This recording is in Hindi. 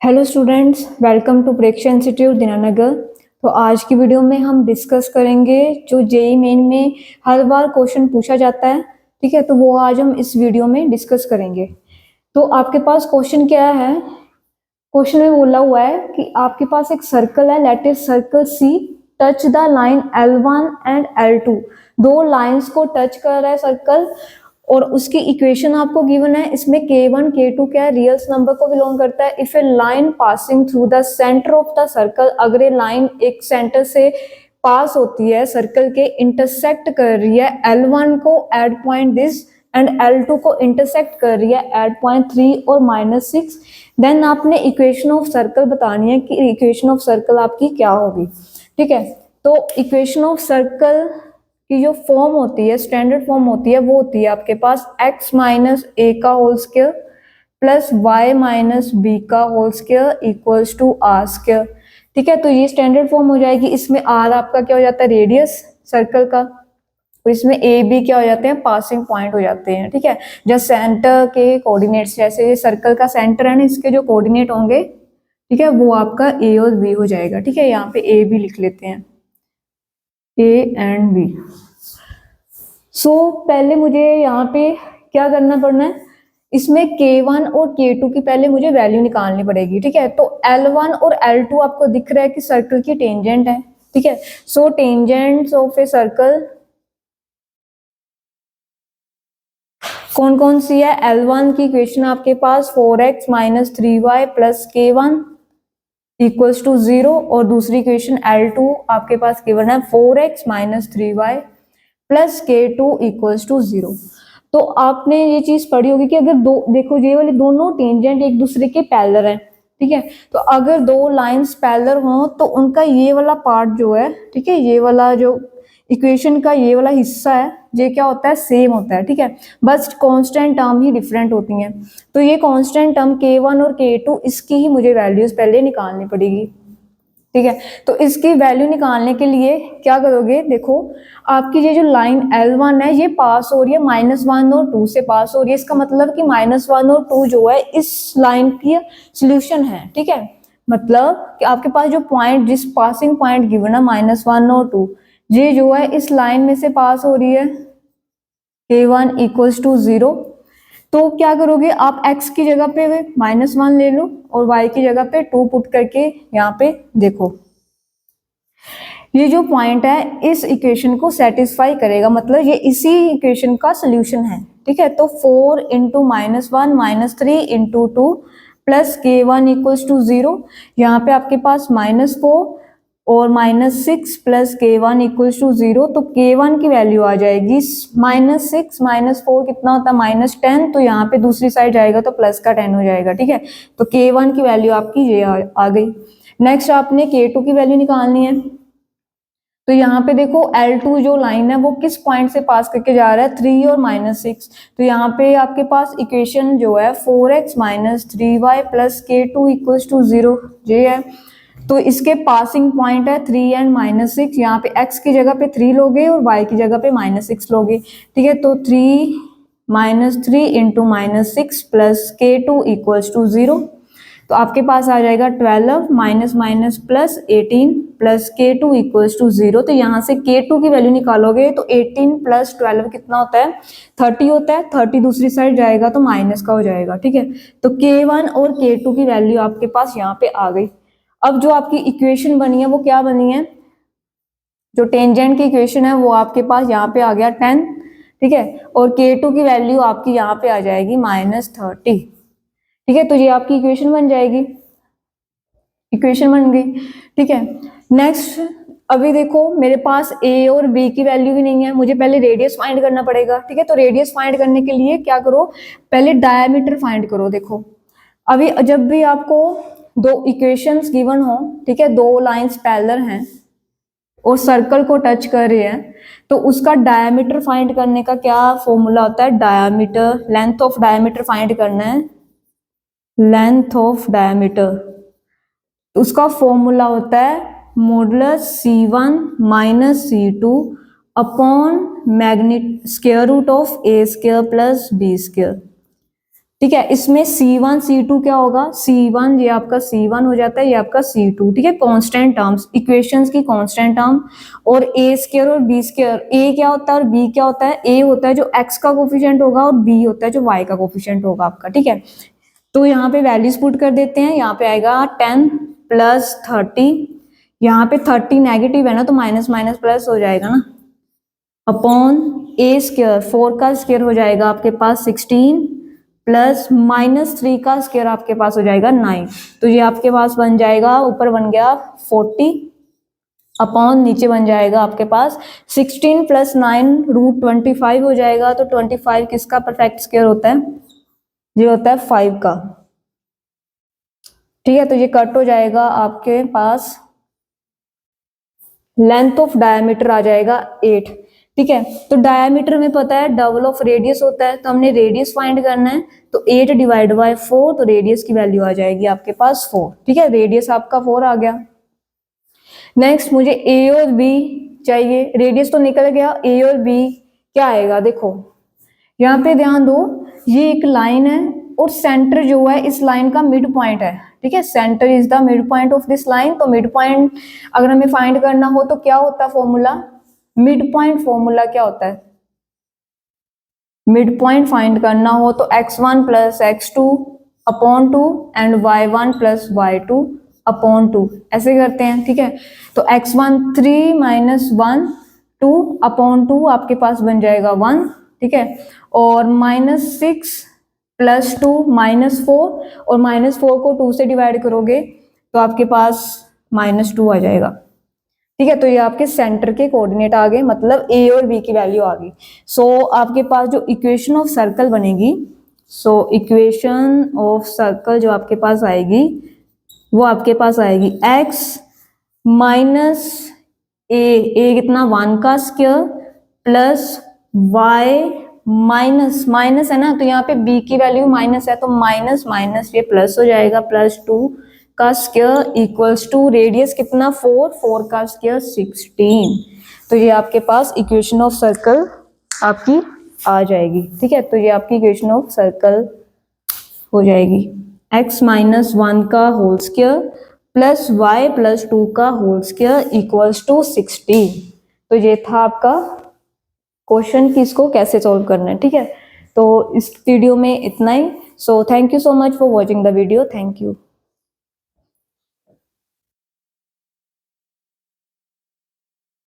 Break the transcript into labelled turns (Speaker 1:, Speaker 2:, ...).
Speaker 1: Hello students, welcome to Preksha institute Dinanagar. तो आज की वीडियो में हम डिस्कस करेंगे जो जेईई मेन में हर बार क्वेश्चन पूछा जाता है। ठीक है, तो वो आज हम इस वीडियो में डिस्कस करेंगे। तो आपके पास क्वेश्चन क्या है? क्वेश्चन में बोला हुआ है कि आपके पास एक सर्कल है, let is circle C touch the line L1 and L2। दो लाइंस को टच कर रहा है सर्कल और उसकी इक्वेशन आपको गिवन है। इसमें K1 K2 क्या है? रियल्स नंबर को बिलोंग करता है। If A line passing through the centre of the circle, अगर ये लाइन एक सेंटर से पास होती है, सर्कल के इंटरसेक्ट कर रही है L1 को eight point this and L2 को इंटरसेक्ट कर रही है एट पॉइंट 3 और -6, देन आपने इक्वेशन ऑफ सर्कल बतानी है कि इक्वेशन ऑफ सर्कल आपकी क्या होगी। ठीक है, तो इक्वेशन ऑफ सर्कल की जो फॉर्म होती है, स्टैंडर्ड फॉर्म होती है, वो होती है आपके पास x माइनस ए का whole square plus y minus B का whole square equals to R square. ठीक है, तो ये स्टैंडर्ड फॉर्म हो जाएगी। इसमें r आपका क्या हो जाता है? रेडियस सर्कल का। और इसमें ए बी क्या हो जाते हैं? पासिंग पॉइंट हो जाते हैं। ठीक है, जब सेंटर के कोऑर्डिनेट्स, जैसे ये सर्कल का सेंटर है ना, इसके जो कोऑर्डिनेट होंगे, ठीक है, वो आपका ए और बी हो जाएगा। ठीक है, यहाँ पे ए बी लिख लेते हैं, ए एंड बी। सो पहले मुझे यहाँ पे क्या करना पड़ना है? इसमें K1 और K2 की पहले मुझे वैल्यू निकालनी पड़ेगी। ठीक है, तो L1 और L2 आपको दिख रहा है कि सर्कल की टेंजेंट है। ठीक है, so tangents of a circle कौन कौन सी है? L1 की इक्वेशन आपके पास 4x minus 3y plus K1 equals to 0, और दूसरी इक्वेशन L2 आपके पास गिवन है 4x minus 3y plus K2 equals to 0। तो आपने ये चीज पढ़ी होगी कि अगर दो, देखो ये वाले दोनों टेंजेंट एक दूसरे के पैरेलल हैं। ठीक है, तो अगर दो लाइंस पैरेलल हो तो उनका ये वाला पार्ट जो है, ठीक है, ये वाला जो इक्वेशन का ये वाला हिस्सा है, ये क्या होता है? सेम होता है। ठीक है, बस कांस्टेंट टर्म ही डिफरेंट होती हैं। तो ये कांस्टेंट टर्म K1 और K2, इसकी ही मुझे वैल्यूज पहले निकालनी पड़ेगी। ठीक है, तो इसकी वैल्यू निकालने के लिए क्या करोगे? देखो, आपकी ये जो लाइन L1 है, ये पास हो रही है -1 और 2 से पास हो रही है। इसका मतलब कि -1 और 2 जो है इस लाइन की सोल्यूशन है। ठीक है, मतलब कि आपके पास जो पॉइंट, जिस पासिंग पॉइंट गिवन है -1 और 2, ये जो है इस लाइन में से पास हो रही है। K1 equals to 0। तो क्या करोगे आप? x की जगह पे -1 ले लो और y की जगह पे 2 पुट करके यहाँ पे देखो, ये जो पॉइंट है इस इक्वेशन को सेटिस्फाई करेगा, मतलब ये इसी इक्वेशन का सोल्यूशन है। ठीक है, तो 4 into -1 -3 into 2 plus K1 equals to 0। यहाँ पे आपके पास -4 और -6 प्लस K1 इक्वल्स टू 0। तो K1 की वैल्यू आ जाएगी -6 -4 कितना होता है? -10। तो यहाँ पे दूसरी साइड जाएगा तो प्लस का 10 हो जाएगा। ठीक है, तो K1 की वैल्यू आपकी ये आ गई। नेक्स्ट आपने K2 की वैल्यू निकालनी है। तो यहाँ पे देखो, L2 जो लाइन है वो किस पॉइंट से पास करके जा रहा है? 3 और -6। तो यहाँ पे आपके पास इक्वेशन जो है 4x minus 3y plus K2 equals to 0 ये है। तो इसके पासिंग पॉइंट है 3 एंड -6। यहाँ पे x की जगह पे 3 लोगे और y की जगह पे -6 लोगे। ठीक है, तो 3 -3 into -6 plus K2 equals to 0। तो आपके पास आ जाएगा 12 minus minus plus 18 plus K2 equals to 0। तो यहाँ से K2 की वैल्यू निकालोगे तो 18 प्लस 12 कितना होता है? 30 होता है। 30 दूसरी साइड जाएगा तो माइनस का हो जाएगा। ठीक है, तो K1 और K2 की वैल्यू आपके पास यहाँ पे आ गई। अब जो आपकी इक्वेशन बनी है वो क्या बनी है? जो टेंजेंट की इक्वेशन है वो आपके पास यहाँ पे आ गया 10। ठीक है, और K2 की वैल्यू आपकी यहाँ पे आ जाएगी -30। ठीक है, तो ये आपकी इक्वेशन बन जाएगी, इक्वेशन बन गई। ठीक है, नेक्स्ट अभी देखो मेरे पास ए और बी की वैल्यू भी नहीं है, मुझे पहले रेडियस फाइंड करना पड़ेगा। ठीक है, तो रेडियस फाइंड करने के लिए क्या करो? पहले डायमीटर फाइंड करो। देखो, अभी जब भी आपको दो इक्वेशंस गिवन हो, ठीक है, दो लाइंस पैरेलल हैं और सर्कल को टच कर रहे हैं, तो उसका डायमीटर फाइंड करने का क्या फॉर्मूला होता है? Diameter, length of diameter find करना है, लेंथ ऑफ डायमीटर। उसका फॉर्मूला होता है modulus C1 minus C2 upon magnitude square root of A square plus B square. ठीक है। इसमें C1 C2 क्या होगा, C1 ये आपका C1 हो जाता है, ये आपका C2, ठीक है। कांस्टेंट टर्म्स, इक्वेशंस की कांस्टेंट टर्म, और a स्क्वायर और b स्क्वायर, a क्या होता है और b क्या होता है, a होता है जो x का कोफिशिएंट होगा और b होता है जो y का कोफिशिएंट होगा आपका, ठीक है। तो यहाँ पे वैल्यूज पुट कर देते हैं, यहाँ पे आएगा 10 प्लस 30, यहाँ पे 30 नेगेटिव है ना तो माइनस माइनस प्लस हो जाएगा ना, अपॉन a स्क्वायर, 4 का स्क्वायर हो जाएगा आपके पास 16 प्लस -3 का स्क्वायर आपके पास हो जाएगा 9, तो ये आपके पास बन जाएगा, ऊपर बन गया 40 अपॉन नीचे बन जाएगा आपके पास 16 प्लस 9 रूट 25 हो जाएगा। तो 25 किसका परफेक्ट स्क्वायर होता है, ये होता है 5 का, ठीक है। तो ये कट हो जाएगा आपके पास, लेंथ ऑफ डायमीटर आ जाएगा 8, ठीक है। तो डायमीटर में पता है डबल ऑफ रेडियस होता है, तो हमने रेडियस फाइंड करना है, तो 8 डिवाइड बाय 4, तो रेडियस की वैल्यू आ जाएगी आपके पास 4, ठीक है। रेडियस आपका 4 आ गया। नेक्स्ट मुझे ए और बी चाहिए, रेडियस तो निकल गया, ए और बी क्या आएगा, देखो यहाँ पे ध्यान दो, ये एक लाइन है और सेंटर जो है इस लाइन का मिड पॉइंट है, ठीक है। Centre is the mid point of this line, तो मिड पॉइंट अगर हमें फाइंड करना हो तो क्या होता है फॉर्मूला, मिड पॉइंट फॉर्मूला क्या होता है, मिड पॉइंट फाइंड करना हो तो x1 plus x2 upon 2 and y1 plus y2 upon 2, ऐसे करते हैं, ठीक है। तो x1 3 माइनस 1 2 अपॉन 2 आपके पास बन जाएगा 1, ठीक है। और -6 प्लस 2 -4, और -4 को 2 से डिवाइड करोगे तो आपके पास -2 आ जाएगा, ठीक है। तो ये आपके सेंटर के कोऑर्डिनेट आ गए, मतलब ए और बी की वैल्यू आ गई। सो आपके पास जो इक्वेशन ऑफ सर्कल बनेगी, सो इक्वेशन ऑफ सर्कल जो आपके पास आएगी वो आपके पास आएगी x माइनस ए कितना 1 का square plus y minus minus है ना, तो यहाँ पे b की वैल्यू माइनस है तो माइनस माइनस ये प्लस हो जाएगा, प्लस 2 का स्क्वायर इक्वल्स टू रेडियस कितना 4 का स्क्वायर 16। तो ये आपके पास इक्वेशन ऑफ सर्कल आपकी आ जाएगी, ठीक है। तो ये आपकी इक्वेशन ऑफ सर्कल हो जाएगी, x माइनस 1 का whole square plus y plus 2 का होल स्क्वायर इक्वल्स टू 16। तो ये था आपका क्वेश्चन कि इसको कैसे सॉल्व करना है, ठीक है। तो इस वीडियो में इतना ही। So thank you so much for watching the video, thank you.